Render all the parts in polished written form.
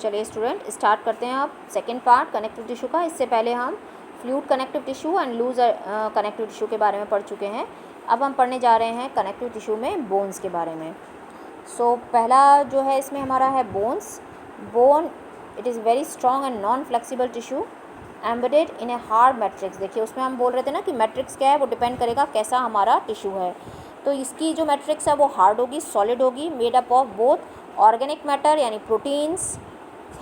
चलिए student start करते हैं अब सेकेंड पार्ट कनेक्टिव टिश्यू का। इससे पहले हम fluid connective tissue and loose connective tissue के बारे में पढ़ चुके हैं। अब हम पढ़ने जा रहे हैं कनेक्टिव टिश्यू में बोन्स के बारे में। पहला जो है इसमें हमारा है bones. Bone it is very strong and non flexible tissue embedded in a hard matrix. देखिए उसमें हम बोल रहे थे ना कि मैट्रिक्स क्या है, वो डिपेंड करेगा कैसा हमारा टिश्यू है। तो इसकी जो मैट्रिक्स है वो हार्ड होगी, सॉलिड होगी, made up of both organic matter यानी प्रोटीन्स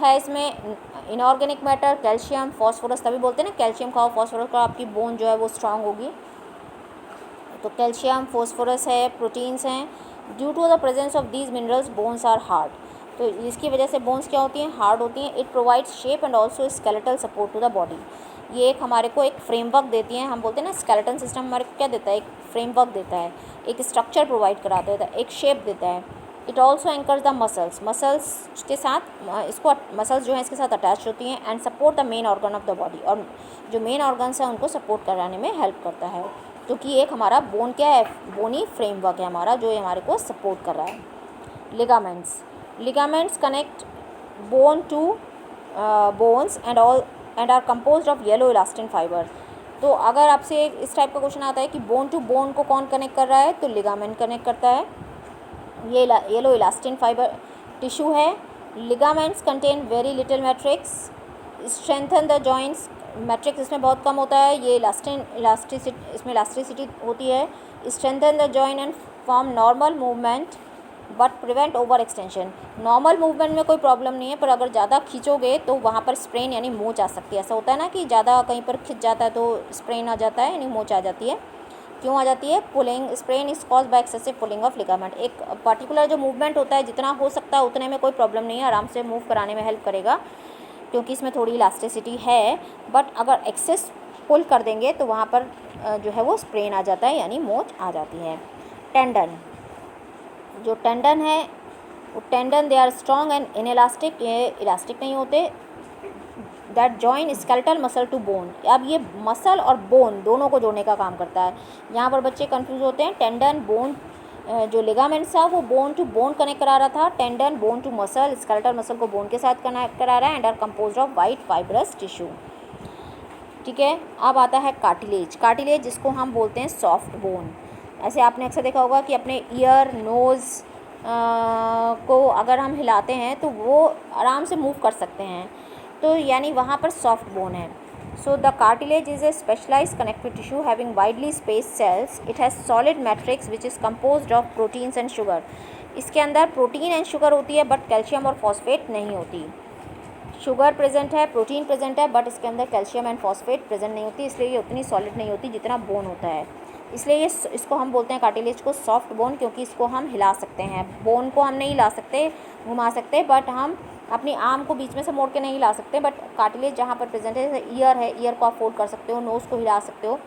है इसमें, इनऑर्गेनिक मैटर कैल्शियम फॉस्फोरस। तभी बोलते हैं ना कैल्शियम खाओ फॉस्फोरस खाओ, आपकी बोन जो है वो स्ट्रांग होगी। तो कैल्शियम फॉस्फोरस है, प्रोटीन्स हैं। Due to the presence of these minerals bones are hard. तो इसकी वजह से बोन्स क्या होती हैं, हार्ड होती हैं। It provides shape and also skeletal support to the body. ये एक हमारे को एक फ्रेमवर्क देती हैं। हम बोलते हैं ना स्केलेटन सिस्टम हमारे को क्या देता है, एक फ्रेमवर्क देता है, एक स्ट्रक्चर प्रोवाइड करा देता है, एक शेप देता है। It also anchors the muscles, muscles के साथ इसको मसल्स जो हैं इसके साथ अटैच होती हैं and support the main organ of the body. और जो मेन ऑर्गन्स हैं उनको सपोर्ट कराने में हेल्प करता है, क्योंकि एक हमारा बोन क्या है, बोनी फ्रेमवर्क है हमारा जो हमारे को सपोर्ट कर रहा है। Ligaments, ligaments connect bone to bones and are composed of yellow elastin fibre. तो अगर आपसे इस टाइप का क्वेश्चन आता है कि बोन टू बोन को कौन कनेक्ट कर रहा है, तो लिगामेंट कनेक्ट करता है। ये येलो इलास्टिन फाइबर टिश्यू है। Ligaments contain very little matrix, strengthen the joints. Matrix इसमें बहुत कम होता है, ये इसमें इलास्टिसिटी होती है। Strengthen the joint and form normal movement but prevent over extension. Normal movement में कोई प्रॉब्लम नहीं है, पर अगर ज़्यादा खींचोगे तो वहाँ पर स्प्रेन यानी मोच आ सकती है। ऐसा होता है ना कि ज़्यादा कहीं पर खिंच जाता है तो स्प्रेन आ जाता है यानी मोच आ जाती है। क्यों आ जाती है, pulling sprain is cause by excessive pulling of ligament. एक पर्टिकुलर जो मूवमेंट होता है जितना हो सकता है उतने में कोई प्रॉब्लम नहीं है, आराम से मूव कराने में हेल्प करेगा क्योंकि इसमें थोड़ी इलास्टिसिटी है। बट अगर एक्सेस पुल कर देंगे तो वहाँ पर जो है वो स्प्रेन आ जाता है यानी मोच आ जाती है। टेंडन, जो टेंडन है वो tendon they are strong and inelastic, ये इलास्टिक नहीं होते। That join skeletal muscle to bone. अब ये मसल और बोन दोनों को जोड़ने का काम करता है। यहाँ पर बच्चे कंफ्यूज होते हैं। टेंडन बोन जो लिगामेंट्स था वो बोन टू बोन कनेक्ट करा रहा था, tendon bone to muscle, skeletal muscle को बोन के साथ कनेक्ट करा रहा है and are composed of white fibrous tissue. ठीक है, अब आता है कार्टिलेज। कार्टिलेज जिसको हम बोलते हैं सॉफ्ट बोन। ऐसे आपने अक्सर देखा होगा कि अपने ईयर नोज़ को अगर हम हिलाते हैं तो वो आराम से मूव कर सकते हैं, तो यानी वहाँ पर सॉफ्ट बोन है। So the cartilage is a specialised connective tissue having widely spaced cells. It has solid matrix which is composed of proteins and sugar. इसके अंदर प्रोटीन एंड शुगर होती है बट कैल्शियम और फॉस्फेट नहीं होती। Sugar present है, protein present है, but इसके अंदर कैल्शियम एंड फॉस्फेट प्रेजेंट नहीं होती, इसलिए ये उतनी सॉलिड नहीं होती जितना बोन होता है। इसलिए इसको हम बोलते हैं कार्टिलेज को सॉफ्ट बोन, क्योंकि इसको हम हिला सकते हैं। बोन को हम नहीं हिला सकते, घुमा सकते, बट हम अपनी आर्म को बीच में से मोड़ के नहीं हिला सकते। बट कार्टिलेज जहाँ पर प्रेजेंट है, जैसे ईयर है, ईयर को आप फोल्ड कर सकते हो, नोज़ को हिला सकते हो।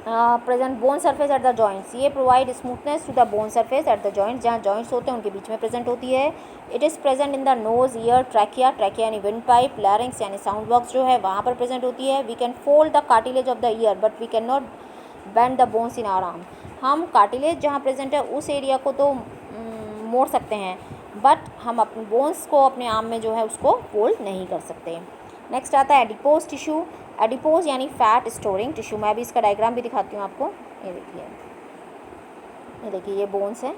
Present bone surface at the joints, ये provide smoothness to the bone surface at the joints. जहाँ जॉइंट्स होते हैं उनके बीच में प्रेजेंट होती है। It is present in the nose, ear, trachea, trachea यानी विंड पाइप, लैरिंग्स यानी साउंड बॉक्स जो है वहाँ पर प्रेजेंट होती है। We can fold the cartilage of the ear but we can not bend the bones in our arm. हम cartilage जहाँ प्रेजेंट है उस एरिया को तो मोड़ सकते हैं, बट हम अपने बोन्स को अपने आर्म में जो है उसको फोल्ड नहीं कर सकते। नेक्स्ट आता है एडिपोज टिश्यू। एडिपोज यानी फैट स्टोरिंग टिश्यू। मैं भी इसका डायग्राम भी दिखाती हूँ आपको। ये देखिए, ये देखिए, ये बोन्स हैं।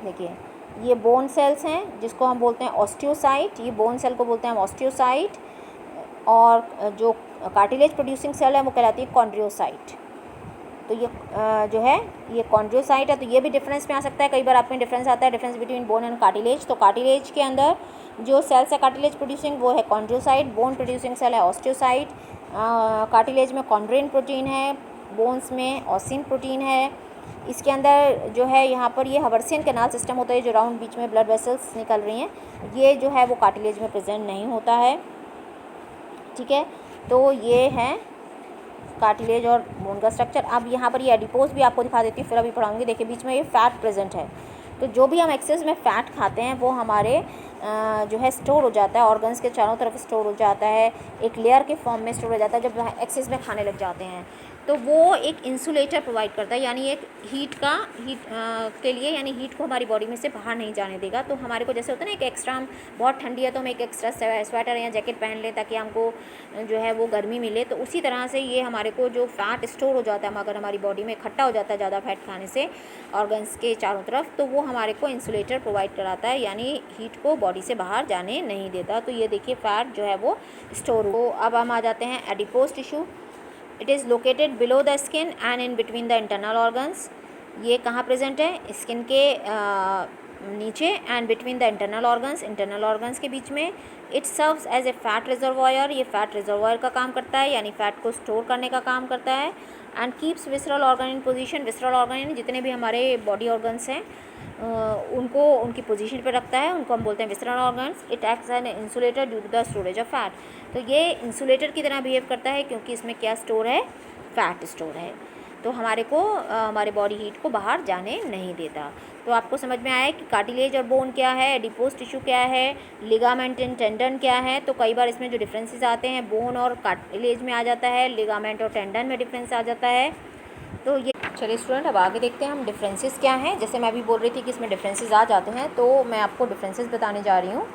देखिए ये बोन सेल्स हैं जिसको हम बोलते हैं ऑस्टियोसाइट। ये बोन सेल को बोलते हैं हम ऑस्टियोसाइट, और जो कार्टिलेज प्रोड्यूसिंग सेल है वो कहलाती है कॉन्ड्रियोसाइट। तो ये जो है ये कॉन्ड्रियोसाइट है। तो ये भी डिफरेंस में आ सकता है, कई बार आप में डिफरेंस आता है, difference between bone and cartilage. तो कार्टिलेज के अंदर जो सेल्स है कार्टिलेज प्रोड्यूसिंग वो है कॉन्ड्रियोसाइट, बोन प्रोड्यूसिंग सेल है ऑस्टियोसाइट। कार्टिलेज में कॉन्ड्रिन प्रोटीन है, बोन्स में ऑसिन प्रोटीन है। इसके अंदर जो है यहाँ पर ये हवर्सियन कैनाल सिस्टम होता है, जो राउंड बीच में ब्लड वेसल्स निकल रही हैं, ये जो है वो कार्टिलेज में प्रेजेंट नहीं होता है। ठीक है, तो ये है कार्टिलेज और बोन का स्ट्रक्चर। अब यहाँ पर ये एडिपोज भी आपको दिखा देती हूँ, फिर अभी पढ़ाऊँगी। देखिए बीच में ये फैट प्रेजेंट है, तो जो भी हम एक्सेस में फ़ैट खाते हैं वो हमारे जो है स्टोर हो जाता है, ऑर्गन्स के चारों तरफ स्टोर हो जाता है, एक लेयर के फॉर्म में स्टोर हो जाता है जब एक्सेस में खाने लग जाते हैं। तो वो एक इंसुलेटर प्रोवाइड करता है, यानी एक हीट के लिए, यानी हीट को हमारी बॉडी में से बाहर नहीं जाने देगा। तो हमारे को जैसे होता है ना, एक एक्स्ट्रा, हम बहुत ठंडी है तो हम एक एक्स्ट्रा स्वेटर या जैकेट पहन लें ताकि हमको जो है वो गर्मी मिले, तो उसी तरह से ये हमारे को जो फ़ैट स्टोर हो जाता है अगर हमारी बॉडी में इकट्ठा हो जाता है ज़्यादा फैट खाने से ऑर्गन्स के चारों तरफ, तो वो हमारे को इंसुलेटर प्रोवाइड कराता है, यानी हीट को बॉडी से बाहर जाने नहीं देता। तो ये देखिए फैट जो है वो स्टोर हो। अब हम आ जाते हैं adipose tissue. It is located below the skin and in between the internal organs. ये कहाँ प्रेजेंट है? स्किन के नीचे and between the internal organs के बीच में। It serves as a fat reservoir. ये फैट रिजर्वायर का काम करता है, यानी फैट को स्टोर करने का काम करता है। And keeps visceral organ in position. Visceral organ यानी जितने भी हमारे बॉडी ऑर्गन्स हैं उनको उनकी पोजीशन पे रखता है, उनको हम बोलते हैं visceral organs. It acts an insulator due to the storage of fat. तो ये इंसुलेटर की तरह बिहेव करता है क्योंकि इसमें क्या स्टोर है? फैट स्टोर है। तो हमारे को हमारे बॉडी हीट को बाहर जाने नहीं देता। तो आपको समझ में आया कि कार्टिलेज और बोन क्या है, एडिपोज टिश्यू क्या है, लिगामेंट एंड टेंडन क्या है। तो कई बार इसमें जो डिफरेंसेस आते हैं बोन और कार्टिलेज में आ जाता है, लिगामेंट और टेंडन में डिफरेंस आ जाता है। तो ये चलिए स्टूडेंट, अब आगे देखते हैं हम डिफरेंसेस क्या हैं। जैसे मैं अभी बोल रही थी कि इसमें डिफरेंसेस आ जाते हैं, तो मैं आपको डिफरेंसेस बताने जा रही हूँ।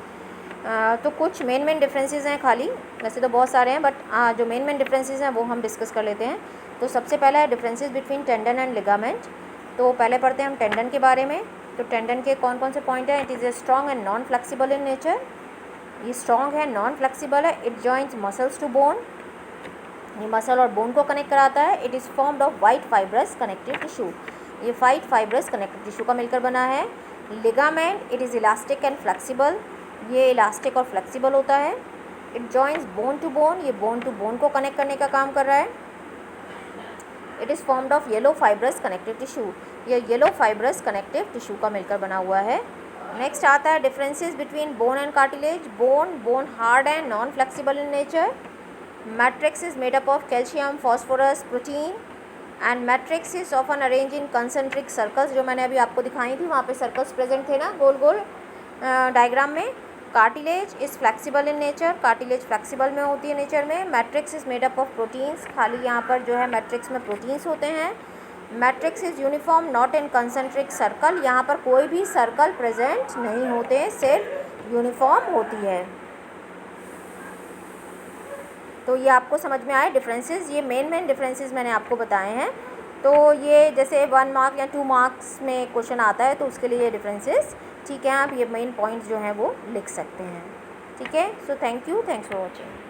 तो कुछ मेन डिफरेंसेस हैं, खाली वैसे तो बहुत सारे हैं बट जो मेन डिफरेंसेस हैं वो हम डिस्कस कर लेते हैं। तो सबसे पहला है differences between tendon and ligament. तो पहले पढ़ते हैं हम टेंडन के बारे में। तो टेंडन के कौन कौन से पॉइंट हैं? It is a strong and non flexible in nature. ये स्ट्रॉन्ग है, नॉन फ्लेक्सिबल है। It joints muscles to bone. ये मसल और बोन को कनेक्ट कराता है। It is formed of white fibrous connective tissue. ये वाइट फाइब्रस कनेक्टिव टिश्यू का मिलकर बना है। Ligament, it is elastic and flexible. ये इलास्टिक और फ्लेक्सिबल होता है। It joints bone to bone. ये बोन टू बोन को कनेक्ट करने का काम कर रहा है। It is formed of yellow fibrous connective tissue. ये येलो फाइब्रस कनेक्टिव टिश्यू का मिलकर बना हुआ है। नेक्स्ट आता है differences between bone and cartilage. Bone hard and non flexible in nature. Matrix is made up of calcium, phosphorus, protein and matrix is often arrange in concentric circles. जो मैंने अभी आपको दिखाई थी वहाँ पे सर्कल्स प्रेजेंट थे ना, गोल गोल डायग्राम में। Cartilage is flexible in nature. Cartilage flexible में होती है नेचर में। Matrix is made up of proteins. खाली यहाँ पर जो है मैट्रिक्स में प्रोटीन्स होते हैं। Matrix is uniform not in concentric circle. यहाँ पर कोई भी सर्कल प्रेजेंट नहीं होते हैं, सिर्फ यूनिफॉर्म होती है। तो ये आपको समझ में आए डिफरेंसेस। ये मेन डिफरेंसेस मैंने आपको बताए हैं। तो ये जैसे 1 मार्क या 2 मार्क्स में क्वेश्चन आता है तो उसके लिए ये डिफरेंसेस, ठीक है, आप ये मेन पॉइंट्स जो हैं वो लिख सकते हैं। ठीक है, so thank you, thanks for watching.